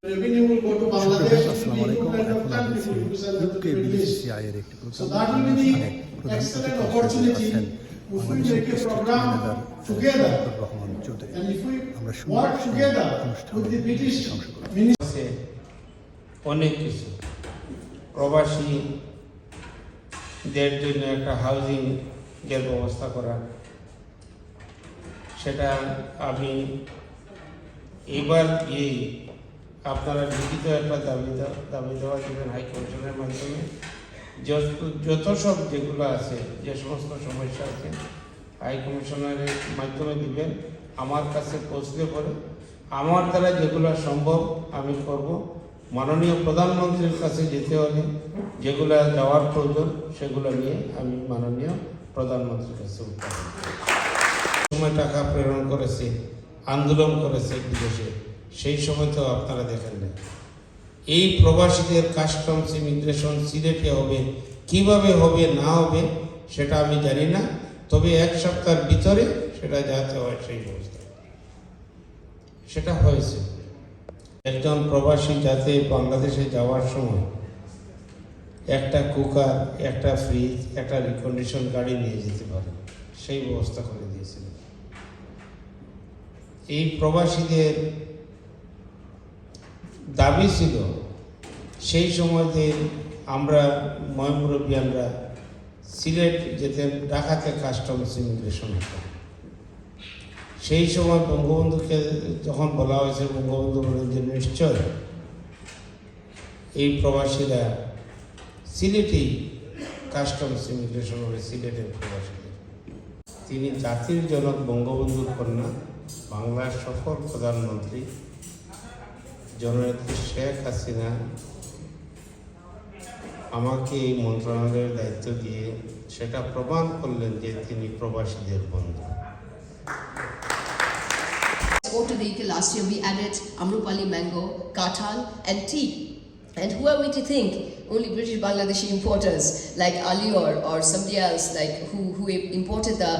Revenue will go to Bangladesh. আসসালামু আলাইকুম। এখন আমি ইউকে বিসিসিআই এর একটি প্রোগ্রাম প্রধান অতিথি আছেন বাংলাদেশের ডিস্ট্রিক্ট ম্যানেজার রহমান চৌধুরী। আমরা অনুষ্ঠানে অনেক কিছু প্রবাসীদের জন্য একটা হাউজিং এর ব্যবস্থা করা, সেটা আমি এইবার আপনারা লিখিত একটা দাবি দেওয়া দেবেন হাই কমিশনের মাধ্যমে। যত সব যেগুলো আছে, যে সমস্ত সমস্যা আছে হাই কমিশনের মাধ্যমে দিবেন, আমার কাছে পৌঁছলে পরে আমার দ্বারা যেগুলো সম্ভব আমি করব। মাননীয় প্রধানমন্ত্রীর কাছে যেতে হলে যেগুলো যাওয়ার প্রয়োজন সেগুলো নিয়ে আমি মাননীয় প্রধানমন্ত্রীর কাছে সময় টাকা প্রেরণ করেছে, আন্দোলন করেছে বিদেশে, সেই সময় তো আপনারা দেখেন না। এই প্রবাসীদের কাস্টমস ইমিগ্রেশন সিলেটে হবে, কিভাবে হবে না হবে সেটা আমি জানি না, তবে এক সপ্তাহের ভিতরে সেটা যাতে হয় সেই ব্যবস্থা সেটা হয়েছে। একজন প্রবাসী যাতে বাংলাদেশে যাওয়ার সময় একটা কুকার, একটা ফ্রিজ, একটা রিকন্ডিশন গাড়ি নিয়ে যেতে পারে, সেই ব্যবস্থা করে দিয়েছিল। এই প্রবাসীদের দাবি ছিল সেই সময়তে আমরা ময়মুরব্বিয়ানরা সিলেট যেতেন, ঢাকাতে কাস্টমস ইমিগ্রেশন হতো। সেই সময় বঙ্গবন্ধুকে যখন বলা হয়েছে, বঙ্গবন্ধু বলেন যে নিশ্চয় এই প্রবাসীরা সিলেটেই কাস্টমস ইমিগ্রেশন হবে, সিলেটের প্রবাসীদের। তিনি জাতির জনক বঙ্গবন্ধুর কন্যা, বাংলার সফল প্রধানমন্ত্রী জননেত্রী শেখ হাসিনা আমাকে এই মন্ত্রণালয়ের দায়িত্ব দিয়ে সেটা প্রমাণ করলেন যে তিনি প্রবাসীদের বন্ধু। To the UK last year we added Amrupali mango, kathal and tea. And who are we to think only British Bangladeshi importers like Ali or somebody else like who imported the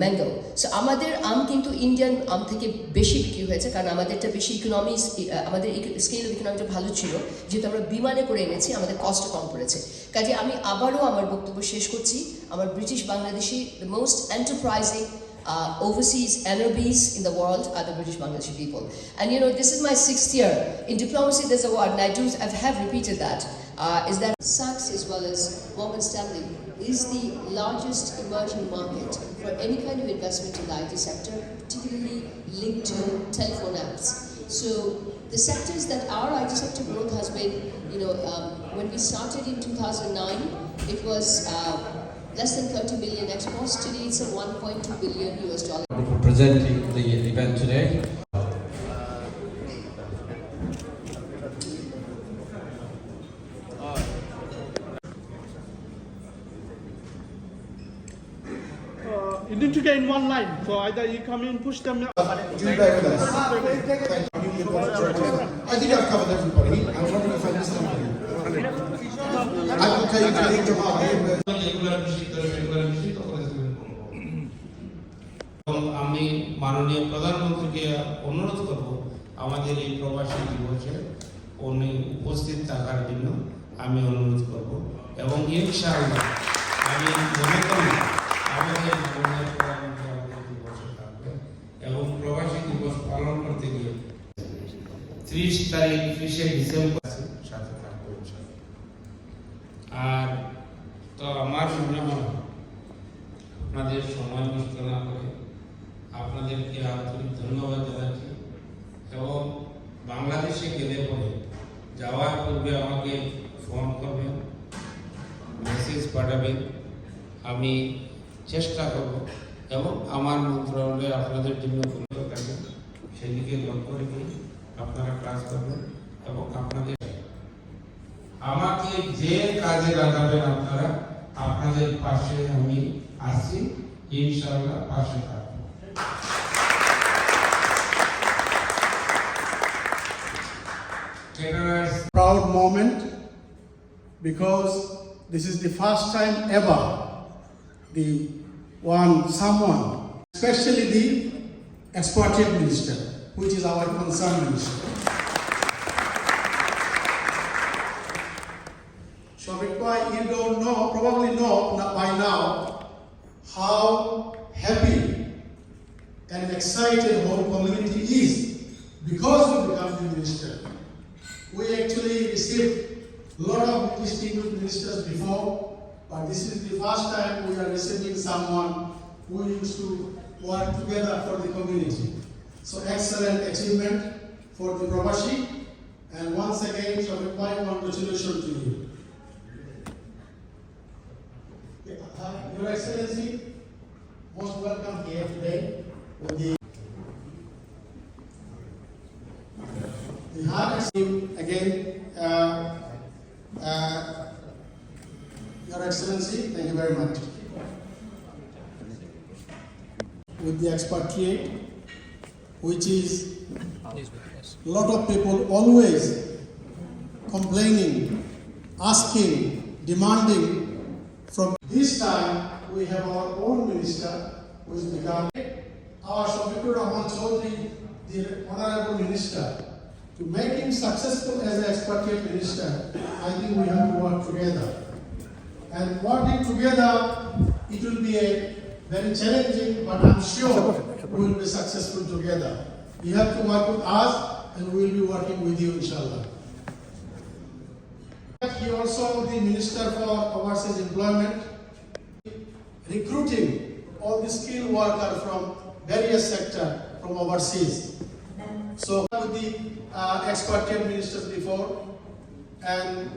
mango. So আমাদের আম কিন্তু Indian আম থেকে বেশি বিক্রি হয়েছে, কারণ আমাদেরটা বেশি আমাদের স্কেল অফ ইকোনমিটা ভালো ছিল, যেহেতু আমরা বিমানে করে এনেছি, আমাদের কষ্ট কম পড়েছে। কাজে আমি আবারও আমার বক্তব্য শেষ করছি। আমার British Bangladeshi, the most enterprising overseas NRBs in the world are the British Bangladeshi people. And you know, this is my 6th year. In diplomacy there's a word, and I have repeated that, is that Sachs as well as Morgan Stanley is the largest emerging market for any kind of investment in the IT sector, particularly linked to telephone apps. So the sectors that our IT sector growth has been, you know, when we started in 2009, it was less than 30 million exports. Today it's a $1.2 billion. For presenting the event today. You need to get in one line, so either you come in, push them. I think I've covered everybody. I'm wondering if I missed somebody. I will tell you to আমি মাননীয় প্রধানমন্ত্রীকে অনুরোধ করব আমাদের এই প্রবাসী দিবসে উনি উপস্থিত থাকার জন্য আমি অনুরোধ করব, এবং ইনশাআল্লাহ আমি মনে করি আমাদের প্রধানমন্ত্রী আমাদের দিবসে থাকবে, এবং প্রবাসী দিবস পালন করতে গিয়ে 30 তারিখ 30 ডিসেম্বর সাথে থাকবে। আর তো আমার মনে হয় আপনাদের সময় নষ্ট না করে আপনাদেরকে আন্তরিক ধন্যবাদ জানাচ্ছি, এবং বাংলাদেশে গেলে পরে যাওয়ার পূর্বে আমাকে ফোন করবেন, মেসেজ পাঠাবেন, আমি চেষ্টা করব এবং আমার মন্ত্রণালয়ে আপনাদের জন্য কোনো থাকবে সেদিকে লক্ষ্য রেখে আপনারা কাজ করবেন, এবং আপনাদের আমাকে যে কাজে লাগাবেন আপনারা, আপনাদের পাশে আমি আছি, ইনশাআল্লাহ পাশে থাকবো। proud moment, because this is the first time ever someone, especially the expatriate minister, which is our concern minister, why you don't know, probably know by now, how happy and excited whole community is because we become the minister. We actually received a lot of distinguished ministers before, but this is the first time we are receiving someone who used to work together for the community. So excellent achievement for the Prabhashi, and once again, Shabik Bhai, congratulations to you. Your Excellency, most welcome here today with the hard again. Your Excellency, thank you very much. With the expatriate, which is a lot of people always complaining, asking, demanding. From this time, we have our own minister, who is become our Shafiqur Rahman Chaudhry, the honorable minister. To make him successful as an expatriate minister, I think we have to work together. And working together, it will be a very challenging, but I'm sure we will be successful together. You have to work with us, and we will be working with you, inshallah. He also the Minister for Overseas Employment, recruiting all the skilled workers from various sectors from overseas. So with the expatriate ministers before, and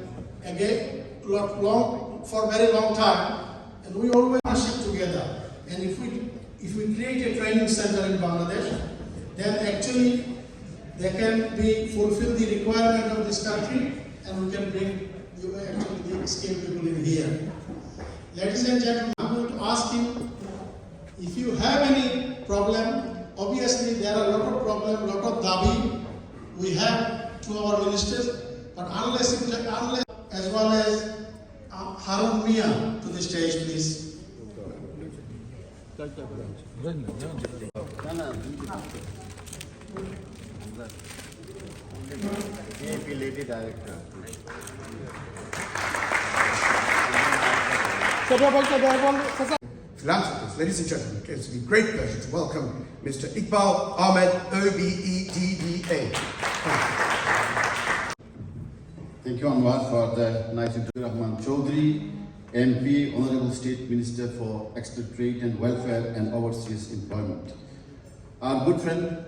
again, for a very long time, and we always work together. And if we create a training center in Bangladesh, then actually they can fulfill the requirement of this country, and we can bring actually the skilled people in here. Ladies and gentlemen, I'm going to ask him if you have any problem. Obviously, there are a lot of problems, a lot of dabi we have to our ministers, but unless as well as Harun Mia to the stage, please. AP Lady Director. Philanthropists, ladies and gentlemen, it gives me great pleasure to welcome Mr. Iqbal Ahmed, OBEDDA. Thank you, Anwar, for the nice introduction. Rahman Chaudhry, MP, Honorable State Minister for Expatriate and Welfare and Overseas Employment. Our good friend,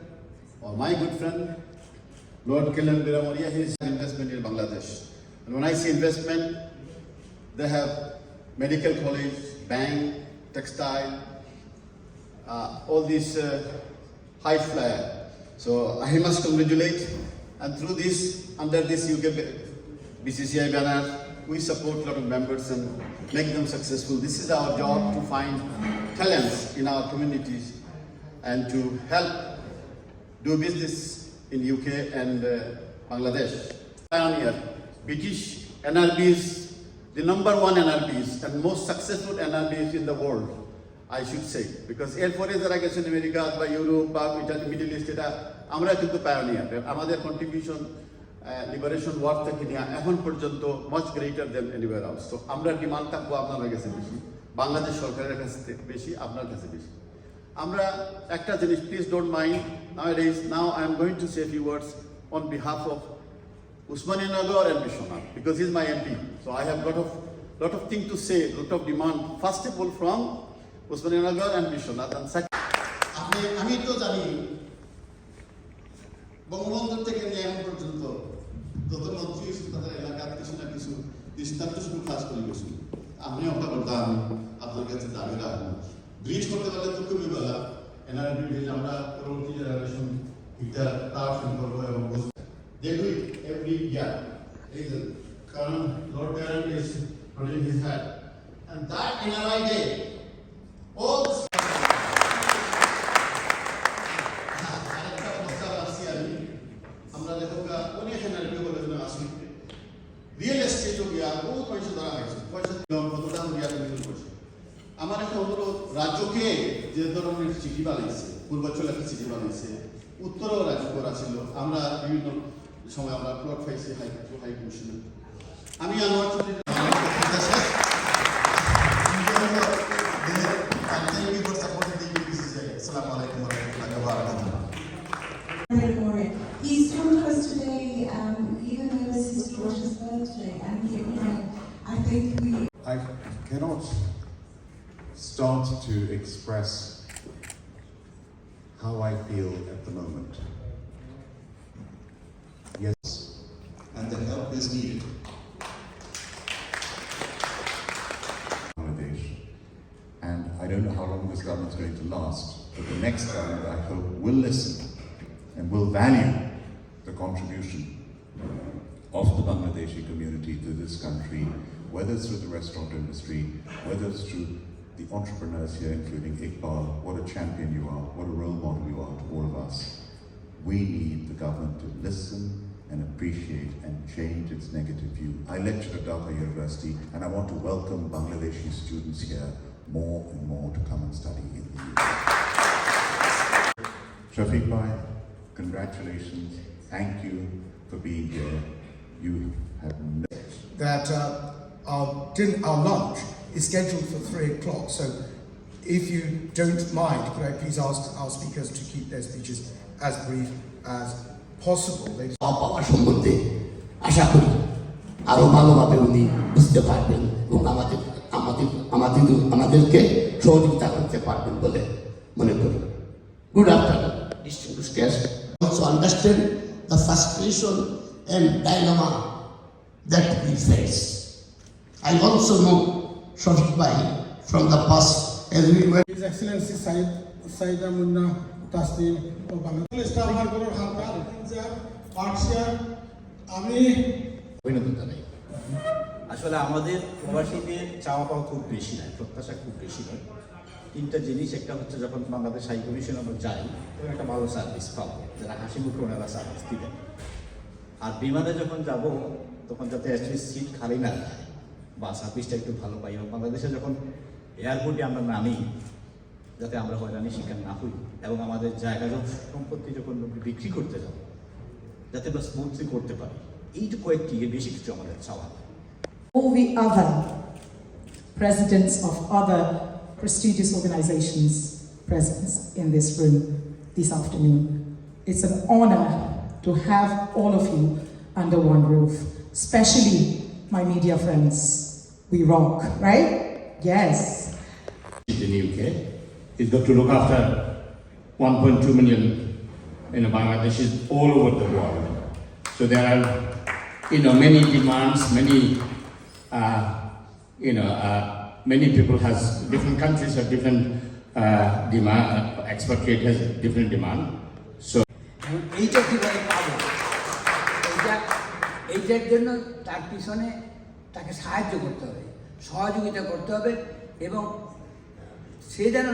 or my good friend, Lord Kilan Biramoria, he is investment in Bangladesh. And when I say investment, they have medical college, bank, textile, all these high flyer. So I must congratulate, and through this, under this UK BCCI banner, we support a lot of members and make them successful. This is our job, to find talents in our communities and to help do business in UK and Bangladesh. Pioneer, British NRBs, the #1 NRBs and most successful NRBs in the world, I should say, because এরপরে যারা গেছেন America বা Europe বা middle east, এটা আমরা কিন্তু pioneer. আমাদের contribution liberation war থেকে নিয়ে এখন পর্যন্ত much greater than anywhere else. তো আমরা ডিমান্ড থাকবো আপনার কাছে বেশি, বাংলাদেশ সরকারের কাছে বেশি, আপনার কাছে বেশি। আমরা একটা জিনিস, please don't mind, now I am going to say a few words on behalf of Usmaniyanagar and Bishwanath, because he is my MP. So I have lot of things to say, lot of demand. First of all from Usmaniyanagar and Bishwanath, and second. আমি তো জানি বঙ্গবন্ধু থেকে নিয়ে এখন পর্যন্ত যত মন্ত্রী তাদের এলাকার কিছু না কিছু দৃষ্টান্ত শুধু কাজ করে গেছিল। আমি একটা করতাম আপনার কাছে দাবি রাখবো, ব্রিজ করতে পারলে তো খুবই ভালো। এনআরবি ব্রিজ আমরা পরবর্তী জেনারেশন এটা তার সম্পর্ক এবং they do it every year. Is current Lord Parent is holding his hat, and that NRI day, all the real estate গিয়া বহু পয়সা ধরা হয়েছে, পয়সা কতটা রিয়া কমিশন করছে। আমার একটা অনুরোধ, রাজ্যকে যে ধরনের চিঠি বানাইছে, পূর্বাঞ্চল একটা চিঠি বানাইছে, উত্তরেও রাজ্য করা ছিল, আমরা বিভিন্ন সময় আমরা প্লট পাইছি হাই কমিশনে। আমি Anwar Chowdhury start to express how I feel at the moment. Yes, and the help is needed. Bangladesh. And I don't know how long this government is going to last, but the next government, I hope, will listen and will value the contribution of the Bangladeshi community to this country, whether it's through the restaurant industry, whether it's through the entrepreneurs here, including Iqbal. What a champion you are, what a role model you are to all of us. We need the government to listen and appreciate and change its negative view. I lecture at Dhaka University and I want to welcome Bangladeshi students here more and more to come and study in the UK. Shafiq Bhai, congratulations, thank you for being here. You have that our lunch is scheduled for 3 o'clock. So if you don't mind, could I please ask our speakers to keep their speeches as brief as possible? পাওয়া সম্বন্ধে আশা করি আরো ভালোভাবে উনি বুঝতে পারবেন এবং আমাদেরকে সহযোগিতা করতে পারবেন বলে মনে করি। Good afternoon, distinguished guests. Also understand the frustration and dilemma that we face. I also know Shafiq Bhai from the past as we were. His Excellency Saida Munna Tasnim of Bangladesh. আমি অভিনন্দন জানাই। আসলে আমাদের প্রবাসীদের চাওয়া পাওয়া খুব বেশি নয়, প্রত্যাশা খুব বেশি নয়। 3টা জিনিস, একটা হচ্ছে যখন বাংলাদেশ হাই কমিশন আমরা যাই তখন একটা ভালো সার্ভিস পাবো, যারা হাসি মুখে ওনারা সার্ভিস দিবেন। আর বিমানে যখন যাব তখন যাতে অ্যাটলিস্ট সিট খালি না যায় বা সার্ভিসটা একটু ভালো পাই, এবং বাংলাদেশে যখন এয়ারপোর্টে আমরা নামি যাতে আমরা হয়রানির শিকার না হই, এবং আমাদের জায়গা সম্পত্তি যখন বিক্রি করতে যাব যাতে আমরা স্মুথলি করতে পারি। এইটুকু কয়েকটি বেশি কিছু আমাদের চাওয়া। All the other presidents of other prestigious organizations present in this room this afternoon. It's an honor to have all of you under one roof, especially my media friends. We rock, right? Yes. In the UK, he's got to look after 1.2 million Bangladeshis all over the world. So there are many demands, many people has different countries have different demand, expatriate has different demand. So এইটা কীভাবে পাবো, এইটার জন্য তার পিছনে তাকে সাহায্য করতে হবে, সহযোগিতা করতে হবে, এবং সে যেন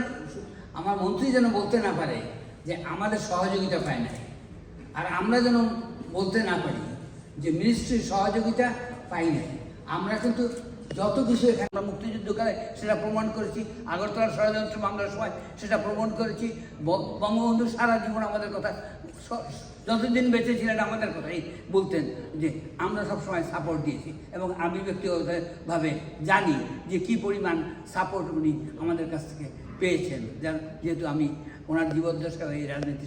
আমার মন্ত্রী যেন বলতে না পারে যে আমাদের সহযোগিতা পায় না, আর আমরা যেন বলতে না পারি যে মিনিস্ট্রির সহযোগিতা পাই না। আমরা কিন্তু যত কিছু এখানে আমরা মুক্তিযুদ্ধকালে সেটা প্রমাণ করেছি, আগরতলা ষড়যন্ত্র বাংলার সময় সেটা প্রমাণ করেছি, বঙ্গবন্ধু সারা জীবন আমাদের কথা, যতদিন বেঁচে ছিলেন আমাদের কথাই বলতেন যে আমরা সবসময় সাপোর্ট দিয়েছি, এবং আমি ব্যক্তিগতভাবে জানি যে কী পরিমাণ সাপোর্ট উনি আমাদের কাছ থেকে পেয়েছেন, যেহেতু আমি ওনার জীবদ্দশায় এই রাজনীতি